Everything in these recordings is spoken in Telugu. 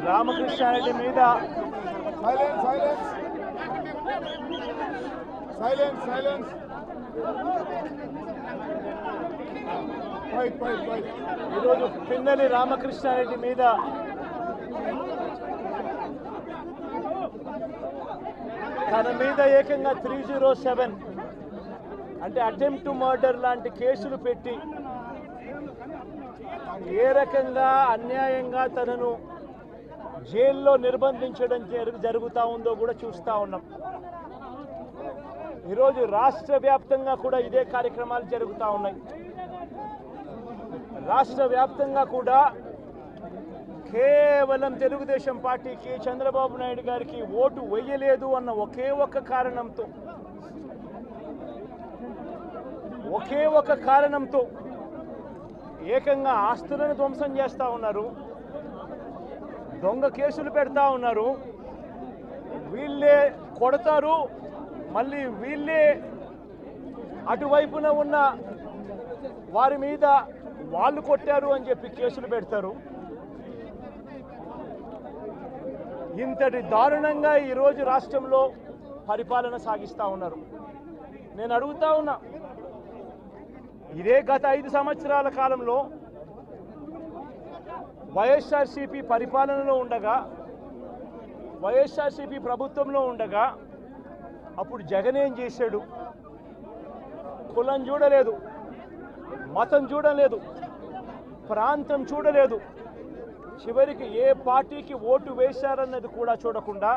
రామకృష్ణారెడ్డి మీద ఈరోజు పిన్నెల్లి రామకృష్ణారెడ్డి మీద తన మీద ఏకంగా 307 అంటే అటెంప్ట్ టు మర్డర్ లాంటి కేసులు పెట్టి ఏ రకంగా అన్యాయంగా తనను జైల్లో నిర్బంధించడం జరుగుతూ ఉందో కూడా చూస్తూ ఉన్నాం. ఈరోజు రాష్ట్ర వ్యాప్తంగా కూడా ఇదే కార్యక్రమాలు జరుగుతూ ఉన్నాయి. రాష్ట్ర వ్యాప్తంగా కూడా కేవలం తెలుగుదేశం పార్టీకి చంద్రబాబు నాయుడు గారికి ఓటు వేయలేదు అన్న ఒకే ఒక కారణంతో ఏకంగా ఆస్తులను ధ్వంసం చేస్తూ ఉన్నారు, దొంగ కేసులు పెడతా ఉన్నారు. వీళ్ళే కొడతారు, మళ్ళీ వీళ్ళే అటువైపున ఉన్న వారి మీద వాళ్ళు కొట్టారు అని చెప్పి కేసులు పెడతారు. ఇంతటి దారుణంగా ఈరోజు రాష్ట్రంలో పరిపాలన సాగిస్తూ ఉన్నారు. నేను అడుగుతా ఉన్నా, ఇదే గత 5 సంవత్సరాల కాలంలో వైఎస్ఆర్సీపీ పరిపాలనలో ఉండగా, వైఎస్ఆర్సీపీ ప్రభుత్వంలో ఉండగా అప్పుడు జగన్ ఏం చేశాడు? కులం చూడలేదు, మతం చూడలేదు, ప్రాంతం చూడలేదు, చివరికి ఏ పార్టీకి ఓటు వేశారన్నది కూడా చూడకుండా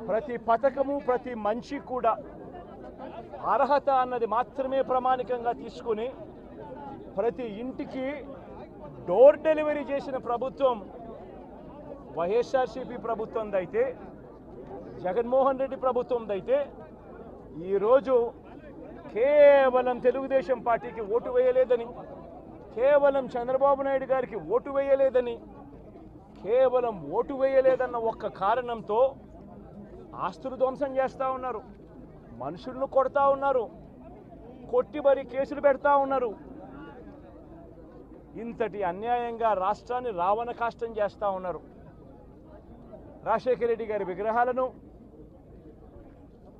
ప్రతి పథకము ప్రతి మనిషి కూడా అర్హత అన్నది మాత్రమే ప్రామాణికంగా తీసుకుని ప్రతి ఇంటికి డోర్ డెలివరీ చేసిన ప్రభుత్వం వైఎస్ఆర్సీపీ ప్రభుత్వందైతే, జగన్మోహన్ రెడ్డి ప్రభుత్వందైతే ఈరోజు కేవలం తెలుగుదేశం పార్టీకి ఓటు వేయలేదని, కేవలం చంద్రబాబు నాయుడు గారికి ఓటు వేయలేదని, కేవలం ఓటు వేయలేదన్న ఒక్క కారణంతో ఆస్తులు ధ్వంసం చేస్తూ ఉన్నారు, మనుషులను కొడతా ఉన్నారు, కొట్టి మరి కేసులు పెడతా ఉన్నారు. ఇంతటి అన్యాయంగా రాష్ట్రాన్ని రావణ కాష్టం చేస్తూ ఉన్నారు. రాజశేఖర రెడ్డి గారి విగ్రహాలను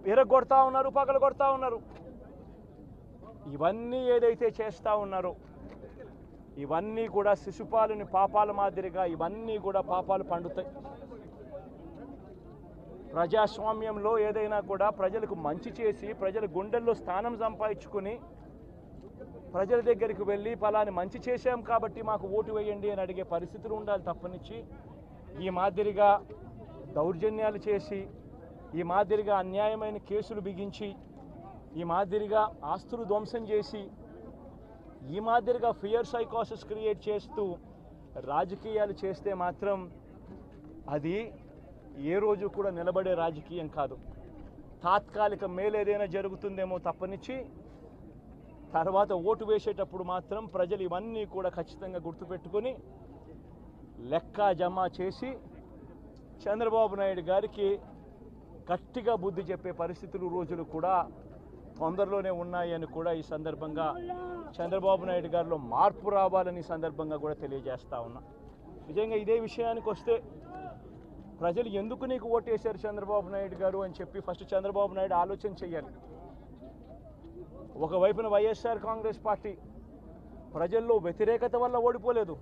విరగొడతా ఉన్నారు, పగలగొడతా ఉన్నారు. ఇవన్నీ ఏదైతే చేస్తూ ఉన్నారో ఇవన్నీ కూడా శిశుపాలుని పాపాల మాదిరిగా ఇవన్నీ కూడా పాపాలు పండుతాయి. ప్రజాస్వామ్యంలో ఏదైనా కూడా ప్రజలకు మంచి చేసి ప్రజల గుండెల్లో స్థానం సంపాదించుకుని ప్రజల దగ్గరికి వెళ్ళి ఫలాని మంచి చేశాం కాబట్టి మాకు ఓటు వేయండి అని అడిగే పరిస్థితులు ఉండాలి తప్పనిచ్చి ఈ మాదిరిగా దౌర్జన్యాలు చేసి, ఈ మాదిరిగా అన్యాయమైన కేసులు బిగించి, ఈ మాదిరిగా ఆస్తులు ధ్వంసం చేసి, ఈ మాదిరిగా ఫియర్ సైకోసిస్ క్రియేట్ చేస్తూ రాజకీయాలు చేస్తే మాత్రం అది ఏ రోజు కూడా నిలబడే రాజకీయం కాదు. తాత్కాలిక మేలు ఏదైనా జరుగుతుందేమో తప్పనిచ్చి తర్వాత ఓటు వేసేటప్పుడు మాత్రం ప్రజలు ఇవన్నీ కూడా ఖచ్చితంగా గుర్తుపెట్టుకొని లెక్క జమ చేసి చంద్రబాబు నాయుడు గారికి గట్టిగా బుద్ధి చెప్పే పరిస్థితులు రోజులు కూడా తొందరలోనే ఉన్నాయని కూడా ఈ సందర్భంగా చంద్రబాబు నాయుడు గారిలో మార్పు రావాలని సందర్భంగా కూడా తెలియజేస్తా ఉన్నా. నిజంగా ఇదే విషయానికి వస్తే ప్రజలు ఎందుకు నీకు ఓటేశారు చంద్రబాబు నాయుడు గారు అని చెప్పి ఫస్ట్ చంద్రబాబు నాయుడు ఆలోచన చేయాలి. ఒకవైపున వైఎస్ఆర్ కాంగ్రెస్ పార్టీ ప్రజల్లో వ్యతిరేకత వల్ల ఓడిపోలేదు,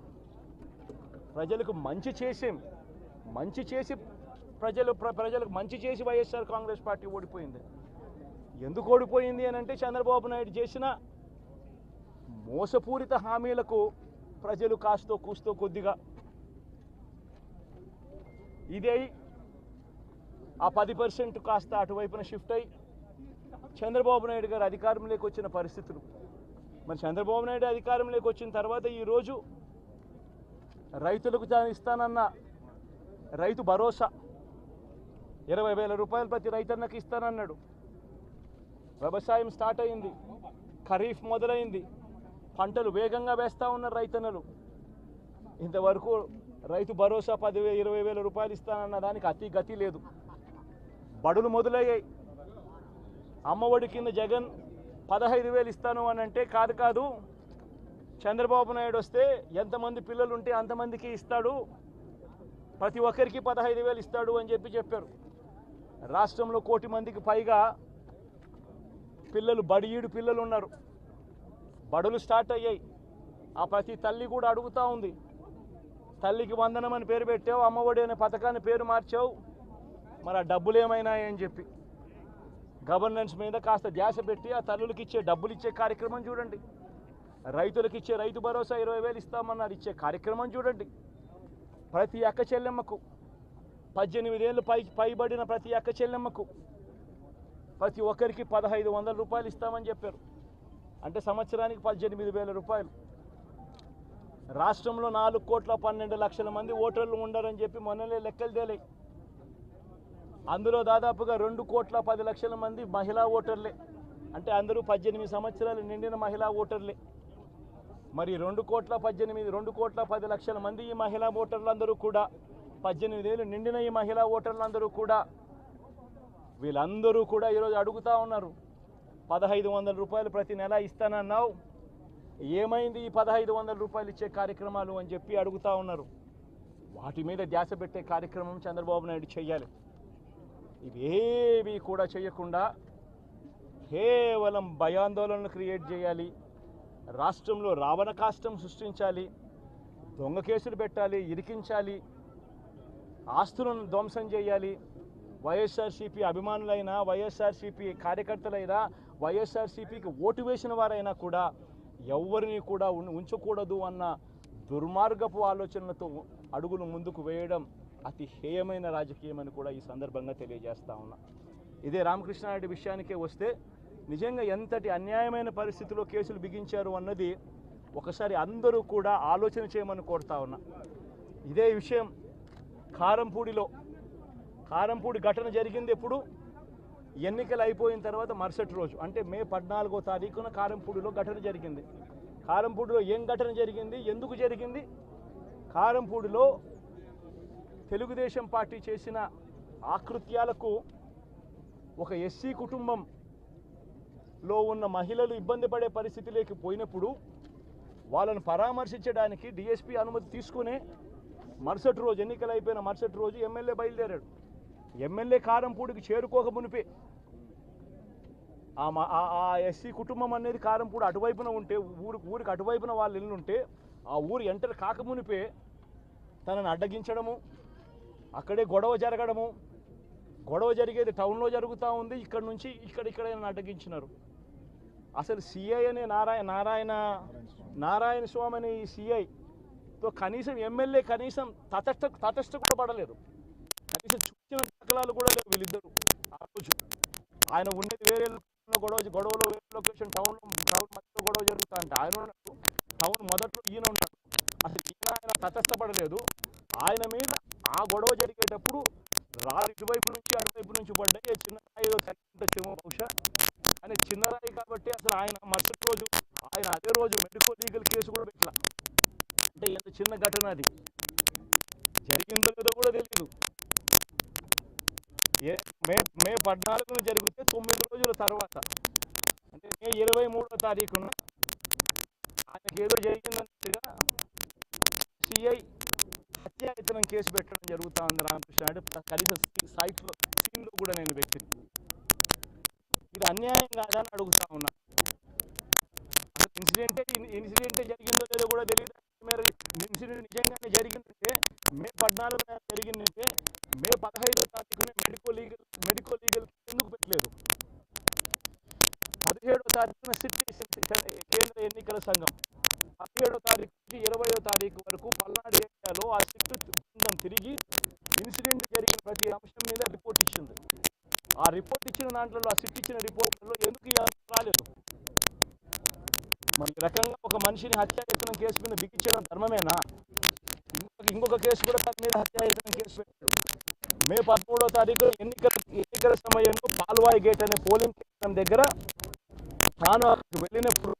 ప్రజలకు మంచి చేసి ప్రజలకు మంచి చేసి వైఎస్ఆర్ కాంగ్రెస్ పార్టీ ఓడిపోయింది. ఎందుకు ఓడిపోయింది అని అంటే చంద్రబాబు నాయుడు చేసిన మోసపూరిత హామీలకు ప్రజలు కాస్తో కూస్తో కొద్దిగా ఇదే ఆ 10% కాస్త అటువైపున షిఫ్ట్ అయ్యి చంద్రబాబు నాయుడు గారు అధికారంలోకి వచ్చిన పరిస్థితులు. మరి చంద్రబాబు నాయుడు అధికారంలోకి వచ్చిన తర్వాత ఈరోజు రైతులకు తాను ఇస్తానన్న రైతు భరోసా 20,000 రూపాయలు ప్రతి రైతన్నకి ఇస్తానన్నాడు. వ్యవసాయం స్టార్ట్ అయింది, ఖరీఫ్ మొదలైంది, పంటలు వేగంగా వేస్తూ ఉన్నారు రైతన్నలు. ఇంతవరకు రైతు భరోసా 10,000-20,000 రూపాయలు ఇస్తానన్న దానికి అతి గతి లేదు. బడులు మొదలయ్యాయి. అమ్మఒడి కింద జగన్ 15,000 ఇస్తాను అని అంటే కాదు, చంద్రబాబు నాయుడు వస్తే ఎంతమంది పిల్లలు ఉంటే అంతమందికి ఇస్తాడు, ప్రతి ఒక్కరికి 15,000 ఇస్తాడు అని చెప్పారు. రాష్ట్రంలో 1 కోటి మందికి పైగా పిల్లలు బడియీడు పిల్లలు ఉన్నారు. బడులు స్టార్ట్ అయ్యాయి. ఆ ప్రతి తల్లి కూడా అడుగుతూ ఉంది, తల్లికి వందనం అని పేరు పెట్టావు, అమ్మఒడి అనే పథకాన్ని పేరు మార్చావు, మరి ఆ డబ్బులు ఏమైనాయని చెప్పి గవర్నెన్స్ మీద కాస్త ధ్యాస పెట్టి ఆ తల్లులకి ఇచ్చే డబ్బులు ఇచ్చే కార్యక్రమం చూడండి. రైతులకు ఇచ్చే రైతు భరోసా 20,000 ఇస్తామన్నారు, ఇచ్చే కార్యక్రమం చూడండి. ప్రతి అక్క చెల్లెమ్మకు 18 ఏళ్ళు పైబడిన ప్రతి అక్క చెల్లెమ్మకు ప్రతి ఒక్కరికి 1,500 రూపాయలు ఇస్తామని చెప్పారు. అంటే సంవత్సరానికి 18,000 రూపాయలు. రాష్ట్రంలో 4,12,00,000 మంది ఓటర్లు ఉండరని చెప్పి మొన్ననే లెక్కలు తేలాయి. అందులో దాదాపుగా 2,10,00,000 మంది మహిళా ఓటర్లే. అంటే అందరూ 18 సంవత్సరాలు నిండిన మహిళా ఓటర్లే. మరి 2,10,00,000 మంది ఈ మహిళా ఓటర్లందరూ కూడా 18 ఏళ్ళు నిండిన ఈ మహిళా ఓటర్లందరూ కూడా వీళ్ళందరూ కూడా ఈరోజు అడుగుతూ ఉన్నారు, 1,500 రూపాయలు ప్రతి నెల ఇస్తానన్నావు, ఏమైంది ఈ 1,500 రూపాయలు ఇచ్చే కార్యక్రమాలు అని చెప్పి అడుగుతూ ఉన్నారు. వాటి మీద ధ్యాస పెట్టే కార్యక్రమం చంద్రబాబు నాయుడు చేయాలి. ఇవేవి కూడా చేయకుండా కేవలం భయాందోళనలు క్రియేట్ చేయాలి, రాష్ట్రంలో రావణ కాష్టం సృష్టించాలి, దొంగ కేసులు పెట్టాలి, ఇరికించాలి, ఆస్తులను ధ్వంసం చేయాలి. వైఎస్ఆర్సీపీ అభిమానులైనా, వైఎస్ఆర్సీపీ కార్యకర్తలైనా, వైఎస్ఆర్సీపీకి ఓటు వేసిన వారైనా కూడా ఎవరిని కూడా ఉంచకూడదు అన్న దుర్మార్గపు ఆలోచనలతో అడుగులు ముందుకు వేయడం అతి హేయమైన రాజకీయమని కూడా ఈ సందర్భంగా తెలియజేస్తా ఉన్నా. ఇదే రామకృష్ణారెడ్డి విషయానికే వస్తే నిజంగా ఎంతటి అన్యాయమైన పరిస్థితిలో కేసులు బిగించారు అన్నది ఒకసారి అందరూ కూడా ఆలోచన చేయమని కోరుతా ఉన్నా. ఇదే విషయం కారంపూడి ఘటన జరిగింది ఎప్పుడు? ఎన్నికలు అయిపోయిన తర్వాత మరుసటి రోజు, అంటే మే 14వ తారీఖున కారంపూడిలో ఘటన జరిగింది. కారంపూడిలో ఏం ఘటన జరిగింది, ఎందుకు జరిగింది? కారంపూడిలో తెలుగుదేశం పార్టీ చేసిన ఆకృత్యాలకు ఒక ఎస్సీ కుటుంబంలో ఉన్న మహిళలు ఇబ్బంది పడే పరిస్థితిలోకి పోయినప్పుడు వాళ్ళను పరామర్శించడానికి డిఎస్పీ అనుమతి తీసుకునే మరుసటి రోజు, ఎన్నికలు అయిపోయిన మరుసటి రోజు ఎమ్మెల్యే బయలుదేరాడు. ఎమ్మెల్యే కారంపూడికి చేరుకోక మునిపే ఆ ఎస్సీ కుటుంబం అనేది కారంపూడి అటువైపున ఉంటే, ఊరికి అటువైపున వాళ్ళ ఇల్లు ఉంటే, ఆ ఊరు ఎంటర్ కాకమునిపే తనను అడ్డగించడము, అక్కడే గొడవ జరగడము, గొడవ జరిగేది టౌన్లో జరుగుతూ ఉంది, ఇక్కడ నుంచి ఇక్కడ అడ్డగించినారు. అసలు సిఐ అనే నారాయణ స్వామి అనే ఈ సిఐతో కనీసం ఎమ్మెల్యే కనీసం తటస్థ కూడా పడలేదు, కనీసం చూసిన దాఖలాలు కూడా లేవు వీళ్ళిద్దరు. ఆ రోజు ఆయన ఉండేది వేరే గొడవలో వేరే లొకేషన్, టౌన్ మధ్యలో గొడవ జరుగుతా అంటే ఆయన ఉన్నాడు, టౌన్ మొదట్లో ఈయన ఉన్నాడు. అసలు ఆయన తటస్థపడలేదు. ఆయన మీద ఆ గొడవ జరిగేటప్పుడు ఇటువైపు నుంచి అటువైపు నుంచి పడ్డాయి. చిన్న రాయి తగ్గించచ్చేమో బహుశా, కానీ చిన్న రాయి కాబట్టి అసలు ఆయన మరుసటి రోజు అదే రోజు మెడికల్ లీగల్ కేసు కూడా పెట్టలా. అంటే ఎంత చిన్న ఘటన అది, జరిగిందో లేదో కూడా తెలియదు. మే 14న జరిగితే 9 రోజుల తర్వాత, అంటే మే 23వ తారీఖున ఆయనకి ఏదో జరిగిందన్నట్టుగా సిఐ హత్యాయతనం కేసు పెట్టడం జరుగుతూ ఉంది రామకృష్ణారెడ్డి. కనీసం సీన్లో కూడా నేను వ్యక్తిని, ఇది అన్యాయం కాదా అని అడుగుతా ఉన్నా. అసలు ఇన్సిడెంటే జరిగిందో లేదో కూడా తెలియదు. ఇన్సిడెంట్ నిజంగానే జరిగిందంటే మే 14న జరిగిందంటే మే 15వ తారీఖున మెడికో లీగల్ ఎందుకు పెట్టలేదు? 17వ తారీఖున కేంద్ర ఎన్నికల సంఘం 17వ తారీఖు నుంచి 20వ తారీఖు వరకు పల్నాడు ఏరియాలో ఆ సిట్ బృందం తిరిగి ఇన్సిడెంట్ జరిగిన ప్రతి అంశం మీద రిపోర్ట్ ఇచ్చింది. ఆ రిపోర్ట్ ఇచ్చిన దాంట్లో, ఆ సిట్ ఇచ్చిన రిపోర్ట్లలో ఎందుకు రాలేదు? మరి ఈ రకంగా ఒక మనిషిని హత్యాయత్నం కేసు మీద బిగించడం ధర్మమేనా? ఇంకొక కేసు కూడా తన మీద హత్యాయత్నం కేసు పెట్టాడు. మే 13వ తారీఖు ఎన్నికల సమయంలో పాల్వాయి గేట్ అనే పోలింగ్ కేంద్రం దగ్గర తాను అక్కడికి వెళ్ళినప్పుడు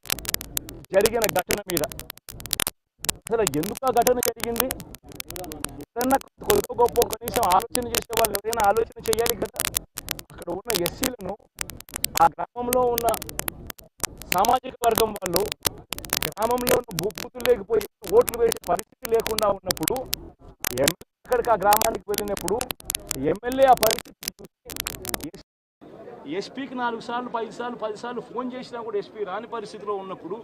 జరిగిన ఘటన మీద అసలు ఎందుకు ఆ ఘటన జరిగింది? ఏదన్నా కొద్ది గొప్ప కనీసం ఆలోచన చేసే వాళ్ళు ఎవరైనా ఆలోచన చేయాలి కదా. అక్కడ ఉన్న ఎస్సీలను, ఆ గ్రామంలో ఉన్న సామాజిక వర్గం వాళ్ళు గ్రామంలో ఉన్న భూపుతులు లేకపోయి ఓట్లు వేసే పరిస్థితి లేకుండా ఉన్నప్పుడు ఎమ్మెల్యే అక్కడ అక్కడికి ఆ గ్రామానికి వెళ్ళినప్పుడు ఎమ్మెల్యే ఆ పరిస్థితి చూసి ఎస్పీకి 4 సార్లు 5 సార్లు 10 సార్లు ఫోన్ చేసినా కూడా ఎస్పీ రాని పరిస్థితిలో ఉన్నప్పుడు,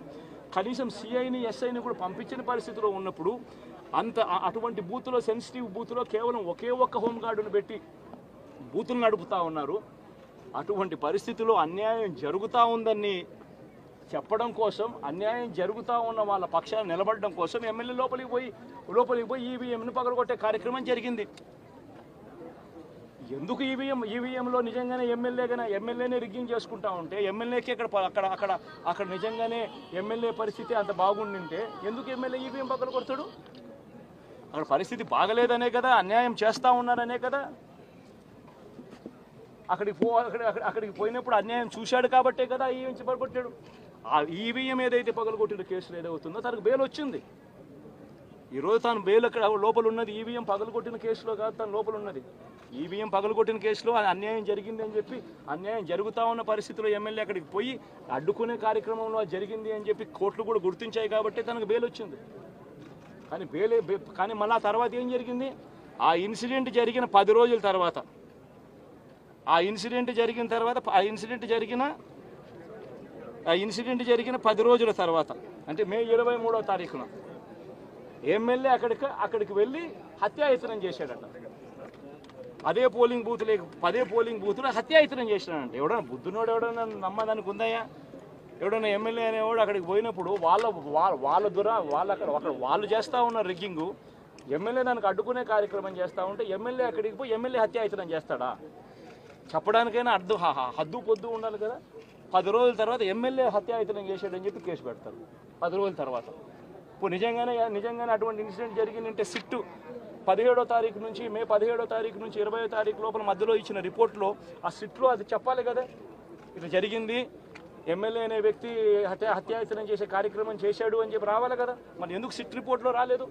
కనీసం సిఐని ఎస్ఐని కూడా పంపించిన పరిస్థితిలో ఉన్నప్పుడు, అటువంటి బూత్లో, సెన్సిటివ్ బూత్లో కేవలం ఒకే ఒక్క హోంగార్డును పెట్టి బూతులు నడుపుతూ ఉన్నారు. అటువంటి పరిస్థితిలో అన్యాయం జరుగుతూ ఉందని చెప్పడం కోసం, అన్యాయం జరుగుతూ ఉన్న వాళ్ళ పక్షాన్ని నిలబడడం కోసం ఎమ్మెల్యే లోపలికి పోయి ఈవీఎంను పగలగొట్టే కార్యక్రమం జరిగింది. ఎందుకు ఈవీఎంలో నిజంగానే ఎమ్మెల్యేనే రిగ్గింగ్ చేసుకుంటా ఉంటే, ఎమ్మెల్యేకి అక్కడ నిజంగానే ఎమ్మెల్యే పరిస్థితి అంత బాగుండింటే ఎందుకు ఎమ్మెల్యే ఈవీఎం పక్కన కొడతాడు? అక్కడ పరిస్థితి బాగలేదనే కదా, అన్యాయం చేస్తూ ఉన్నారనే కదా. అక్కడికి పోయినప్పుడు అన్యాయం చూశాడు కాబట్టే కదా ఈవీఎం పగలగొట్టాడు. ఆ ఈవీఎం ఏదైతే పగలగొట్టిన కేసులు ఏదవుతుందో తనకు బెయిల్ వచ్చింది. ఈరోజు తాను బెయిల్ అక్కడ లోపల ఉన్నది ఈవీఎం పగలగొట్టిన కేసులో కాదు, తను లోపల ఉన్నది. ఈవీఎం పగలగొట్టిన కేసులో అన్యాయం జరిగింది అని చెప్పి, అన్యాయం జరుగుతూ ఉన్న పరిస్థితిలో ఎమ్మెల్యే అక్కడికి పోయి అడ్డుకునే కార్యక్రమంలో జరిగింది అని చెప్పి కోర్టులు కూడా గుర్తించాయి కాబట్టి తనకు బెయిల్ వచ్చింది. కానీ మళ్ళీ ఆ తర్వాత ఏం జరిగింది? ఆ ఇన్సిడెంట్ జరిగిన 10 రోజుల తర్వాత, ఆ ఇన్సిడెంట్ జరిగిన 10 రోజుల తర్వాత, అంటే మే 23వ తారీఖున ఎమ్మెల్యే అక్కడికి వెళ్ళి హత్యాయత్నం చేశాడట. అదే పోలింగ్ బూత్లో హత్యాయత్నం చేసినాడంట. ఎవడన్నా బుద్ధునోడు ఎవడన్నా నమ్మదానికి ఉందయ్యా? ఎవడన్నా ఎమ్మెల్యే అనేవాడు అక్కడికి పోయినప్పుడు వాళ్ళు చేస్తూ ఉన్న రిగ్గింగు, ఎమ్మెల్యే దానికి అడ్డుకునే కార్యక్రమం చేస్తూ ఉంటే ఎమ్మెల్యే అక్కడికి పోయి ఎమ్మెల్యే హత్యాయత్నం చేస్తాడా? చెప్పడానికైనా హద్దు పొద్దు ఉండాలి కదా. 10 రోజుల తర్వాత ఎమ్మెల్యే హత్యాయత్నం చేశాడని చెప్పి కేసు పెడతారు 10 రోజుల తర్వాత. ఇప్పుడు నిజంగానే అటువంటి ఇన్సిడెంట్ జరిగిందంటే సిట్టు 17వ తారీఖు నుంచి, మే 17వ తారీఖు నుంచి 20వ తారీఖు లోపల మధ్యలో ఇచ్చిన రిపోర్ట్లో, ఆ సిట్లో అది చెప్పాలి కదా, ఇట్లా జరిగింది, ఎమ్మెల్యే అనే వ్యక్తి హత్యాయత్నం చేసే కార్యక్రమం చేశాడు అని చెప్పి రావాలి కదా. మరి ఎందుకు సిట్ రిపోర్ట్లో రాలేదు?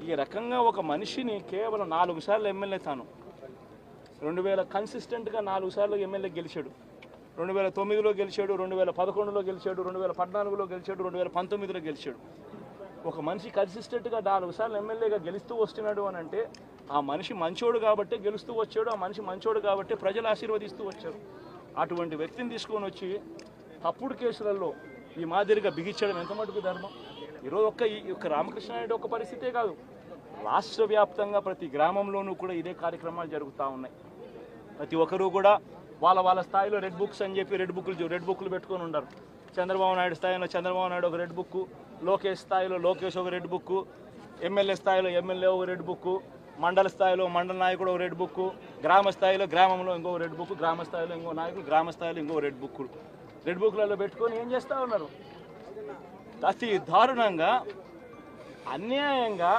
ఈ రకంగా ఒక మనిషిని కేవలం 4 సార్లు ఎమ్మెల్యే, తాను 2000 కన్సిస్టెంట్గా 4 సార్లు ఎమ్మెల్యే గెలిచాడు. 2009లో గెలిచాడు, 2011లో గెలిచాడు, 2014లో గెలిచాడు, 2019లో గెలిచాడు. ఒక మనిషి కన్సిస్టెంట్గా 4 సార్లు ఎమ్మెల్యేగా గెలుస్తూ వస్తున్నాడు అని అంటే ఆ మనిషి మంచోడు కాబట్టి గెలుస్తూ వచ్చాడు, ఆ మనిషి మంచోడు కాబట్టి ప్రజలు ఆశీర్వదిస్తూ వచ్చారు. అటువంటి వ్యక్తిని తీసుకొని వచ్చి తప్పుడు కేసులలో ఈ మాదిరిగా బిగించడం ఎంత మటుకు ధర్మం? ఈరోజు ఒక్క రామకృష్ణారెడ్డి ఒక్క పరిస్థితే కాదు, రాష్ట్ర వ్యాప్తంగా ప్రతి గ్రామంలోనూ కూడా ఇదే కార్యక్రమాలు జరుగుతూ ఉన్నాయి. ప్రతి ఒక్కరూ కూడా వాళ్ళ స్థాయిలో రెడ్ బుక్స్ అని చెప్పి రెడ్ బుక్లు పెట్టుకొని ఉన్నారు. చంద్రబాబు నాయుడు స్థాయిలో చంద్రబాబు నాయుడు ఒక రెడ్ బుక్, లోకేష్ స్థాయిలో లోకేష్ ఒక రెడ్ బుక్, ఎమ్మెల్యే స్థాయిలో ఎమ్మెల్యే ఒక రెడ్ బుక్, మండల స్థాయిలో మండల నాయకుడు ఒక రెడ్ బుక్, గ్రామ స్థాయిలో గ్రామంలో ఇంకో రెడ్ బుక్, గ్రామ స్థాయిలో ఇంకో నాయకుడు, గ్రామ స్థాయిలో ఇంకో రెడ్ బుక్లలో పెట్టుకొని ఏం చేస్తూ ఉన్నారు? అతి దారుణంగా అన్యాయంగా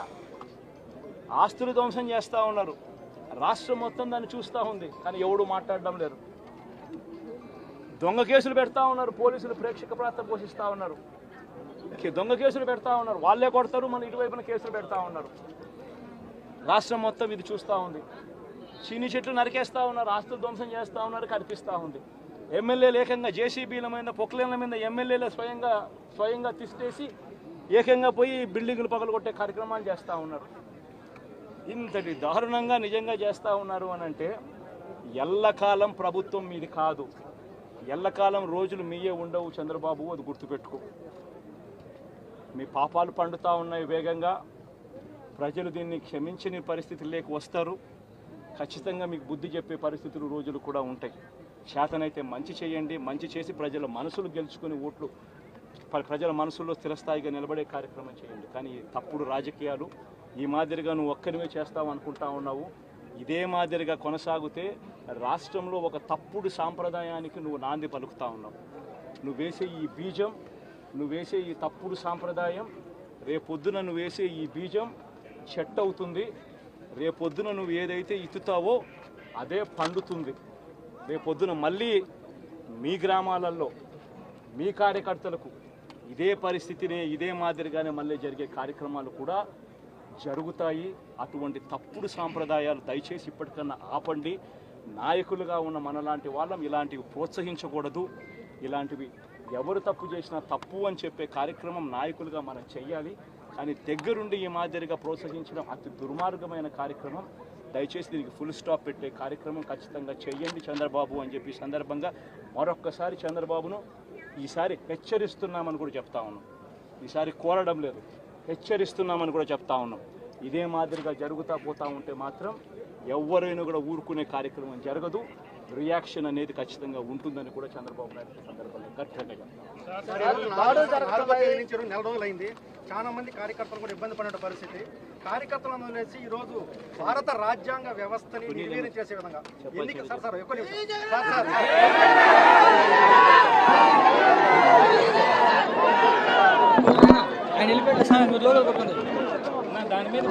ఆస్తులు ధ్వంసం చేస్తూ ఉన్నారు. రాష్ట్రం మొత్తం దాన్ని చూస్తూ ఉంది, కానీ ఎవడు మాట్లాడడం లేరు. దొంగ కేసులు పెడతా ఉన్నారు, పోలీసులు ప్రేక్షక పాత్ర పోషిస్తూ ఉన్నారు. దొంగ కేసులు పెడతా ఉన్నారు, వాళ్ళే కొడతారు, మన ఇటువైపున కేసులు పెడతా ఉన్నారు. రాష్ట్రం మొత్తం ఇది చూస్తూ ఉంది. చీని చెట్లు నరికేస్తూ ఉన్నారు, ఆస్తులు ధ్వంసం చేస్తూ ఉన్నారు, కనిపిస్తూ ఉంది. ఎమ్మెల్యేలు ఏకంగా జేసీబీల మీద, పొక్లేన్ల మీద ఎమ్మెల్యేలు స్వయంగా తిష్టేసి ఏకంగా పోయి బిల్డింగులు పగలగొట్టే కార్యక్రమాలు చేస్తూ ఉన్నారు. ఇంతటి దారుణంగా నిజంగా చేస్తూ ఉన్నారు అని అంటే ఎల్లకాలం ప్రభుత్వం మీది కాదు, ఎల్లకాలం రోజులు మీయే ఉండవు చంద్రబాబు, అది గుర్తుపెట్టుకో. మీ పాపాలు పండుతూ ఉన్నాయి వేగంగా. ప్రజలు దీన్ని క్షమించని పరిస్థితుల్లోకి వస్తారు. ఖచ్చితంగా మీకు బుద్ధి చెప్పే పరిస్థితులు రోజులు కూడా ఉంటాయి. చేతనైతే మంచి చేయండి, మంచి చేసి ప్రజల మనసులు గెలుచుకుని ఓట్లు ప్రజల మనసుల్లో స్థిరస్థాయిగా నిలబడే కార్యక్రమం చేయండి. కానీ తప్పుడు రాజకీయాలు ఈ మాదిరిగా నువ్వు ఒక్కరివే చేస్తావు అనుకుంటా ఉన్నావు. ఇదే మాదిరిగా కొనసాగితే రాష్ట్రంలో ఒక తప్పుడు సాంప్రదాయానికి నువ్వు నాంది పలుకుతా ఉన్నావు. నువ్వు వేసే ఈ బీజం, నువ్వు వేసే ఈ తప్పుడు సాంప్రదాయం, రేపొద్దున నువ్వు వేసే ఈ బీజం చెట్టు అవుతుంది. రేపొద్దున నువ్వు ఏదైతే ఇత్తుతావో అదే పండుతుంది. రేపొద్దున మళ్ళీ మీ గ్రామాలలో మీ కార్యకర్తలకు ఇదే పరిస్థితినే, ఇదే మాదిరిగానే మళ్ళీ జరిగే కార్యక్రమాలు కూడా జరుగుతాయి. అటువంటి తప్పుడు సాంప్రదాయాలు దయచేసి ఇప్పటికన్నా ఆపండి. నాయకులుగా ఉన్న మనలాంటి వాళ్ళం ఇలాంటివి ప్రోత్సహించకూడదు. ఇలాంటివి ఎవరు తప్పు చేసినా తప్పు అని చెప్పే కార్యక్రమం నాయకులుగా మనం చెయ్యాలి. కానీ దగ్గరుండి ఈ మాదిరిగా ప్రోత్సహించడం అతి దుర్మార్గమైన కార్యక్రమం. దయచేసి దీనికి ఫుల్ స్టాప్ పెట్టే కార్యక్రమం ఖచ్చితంగా చేయండి చంద్రబాబు అని చెప్పి సందర్భంగా మరొక్కసారి చంద్రబాబును ఈసారి హెచ్చరిస్తున్నామని కూడా చెప్తా ఉన్నాం. ఈసారి కోరడం లేదు, హెచ్చరిస్తున్నామని కూడా చెప్తా ఉన్నాం. ఇదే మాదిరిగా జరుగుతూ పోతూ ఉంటే మాత్రం ఎవరైనా కూడా ఊరుకునే కార్యక్రమం జరగదు. రియాక్షన్ అనేది ఖచ్చితంగా ఉంటుందని కూడా చంద్రబాబు నాయుడు సందర్భంగా గట్టిగా నెల రోజులైంది. చాలా మంది కార్యకర్తలు కూడా ఇబ్బంది పడిన పరిస్థితి. కార్యకర్తలను వదిలేసి ఈ రోజు భారత రాజ్యాంగ వ్యవస్థని నిర్వీర్యం చేసే విధంగా ఎన్నిక దాని మీద